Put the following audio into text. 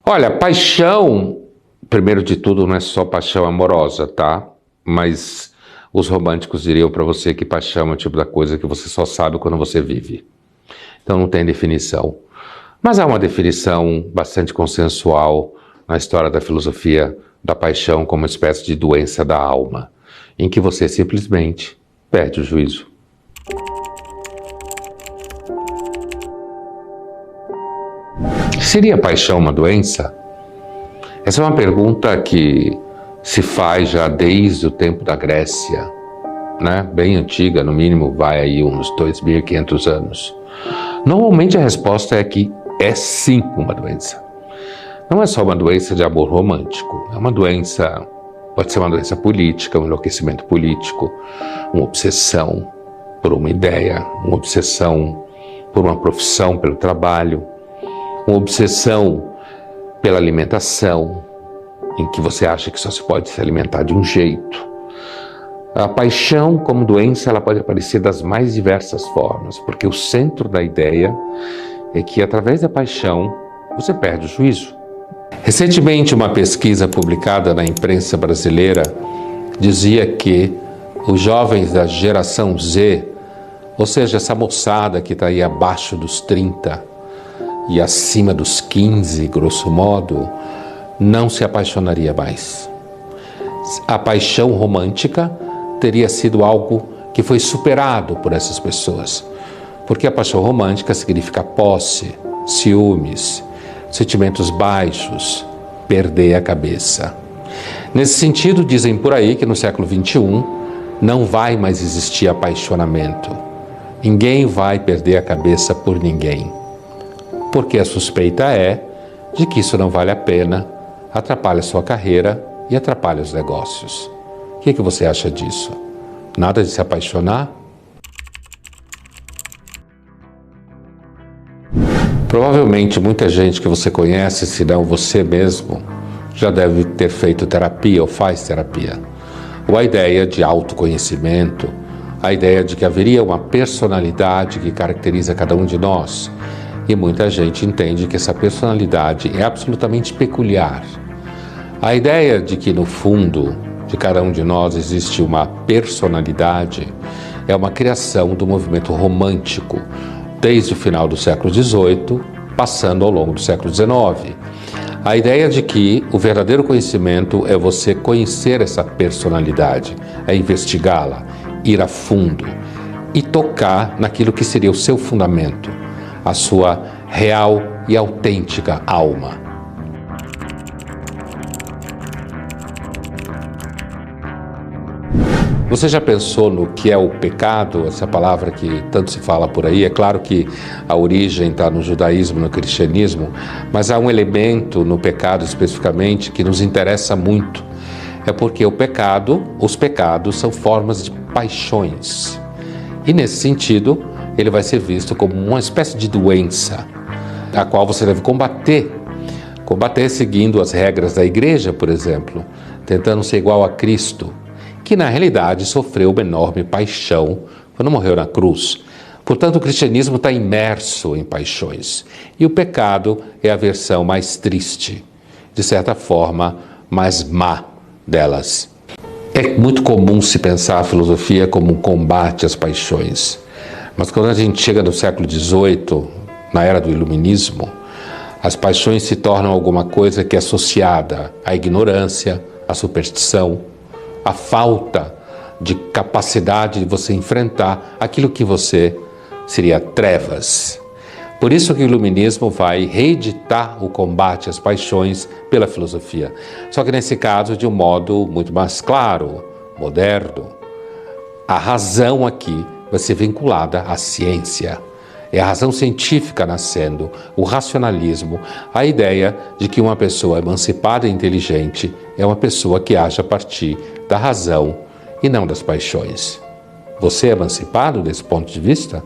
Olha, paixão, primeiro de tudo, não é só paixão amorosa, tá? Mas os românticos diriam para você que paixão é o tipo da coisa que você só sabe quando você vive. Então não tem definição. Mas há uma definição bastante consensual na história da filosofia da paixão como uma espécie de doença da alma, em que você simplesmente perde o juízo. Seria paixão uma doença? Essa é uma pergunta que se faz já desde o tempo da Grécia, né? Bem antiga, no mínimo vai aí uns 2.500 anos. Normalmente a resposta é que é sim uma doença. Não é só uma doença de amor romântico, é uma doença, pode ser uma doença política, um enlouquecimento político, uma obsessão por uma ideia, uma obsessão por uma profissão, pelo trabalho, uma obsessão pela alimentação, em que você acha que só se pode se alimentar de um jeito. A paixão como doença, ela pode aparecer das mais diversas formas, porque o centro da ideia é que através da paixão você perde o juízo. Recentemente, uma pesquisa publicada na imprensa brasileira dizia que os jovens da geração Z, ou seja, essa moçada que está aí abaixo dos 30 e acima dos 15, grosso modo, não se apaixonaria mais. A paixão romântica teria sido algo que foi superado por essas pessoas, porque a paixão romântica significa posse, ciúmes, sentimentos baixos, perder a cabeça. Nesse sentido, dizem por aí que no século XXI não vai mais existir apaixonamento. Ninguém vai perder a cabeça por ninguém, porque a suspeita é de que isso não vale a pena, atrapalha a sua carreira e atrapalha os negócios. O que você acha disso? Nada de se apaixonar? Provavelmente muita gente que você conhece, se não você mesmo, já deve ter feito terapia ou faz terapia. Ou a ideia de autoconhecimento, a ideia de que haveria uma personalidade que caracteriza cada um de nós. E muita gente entende que essa personalidade é absolutamente peculiar. A ideia de que no fundo de cada um de nós existe uma personalidade é uma criação do movimento romântico, desde o final do século XVIII, passando ao longo do século XIX. A ideia de que o verdadeiro conhecimento é você conhecer essa personalidade, é investigá-la, ir a fundo e tocar naquilo que seria o seu fundamento, a sua real e autêntica alma. Você já pensou no que é o pecado, essa palavra que tanto se fala por aí? É claro que a origem está no judaísmo, no cristianismo, mas há um elemento no pecado especificamente que nos interessa muito. É porque os pecados são formas de paixões. E nesse sentido, ele vai ser visto como uma espécie de doença, a qual você deve combater. Combater seguindo as regras da igreja, por exemplo, tentando ser igual a Cristo, que na realidade sofreu uma enorme paixão quando morreu na cruz. Portanto, o cristianismo está imerso em paixões. E o pecado é a versão mais triste, de certa forma, mais má delas. É muito comum se pensar a filosofia como um combate às paixões. Mas quando a gente chega no século XVIII, na era do iluminismo, as paixões se tornam alguma coisa que é associada à ignorância, à superstição, à falta de capacidade de você enfrentar aquilo que você seria trevas. Por isso que o iluminismo vai reeditar o combate às paixões pela filosofia. Só que nesse caso de um modo muito mais claro, moderno. A razão aqui vai ser vinculada à ciência. É a razão científica nascendo, o racionalismo, a ideia de que uma pessoa emancipada e inteligente é uma pessoa que age a partir da razão e não das paixões. Você é emancipado desse ponto de vista?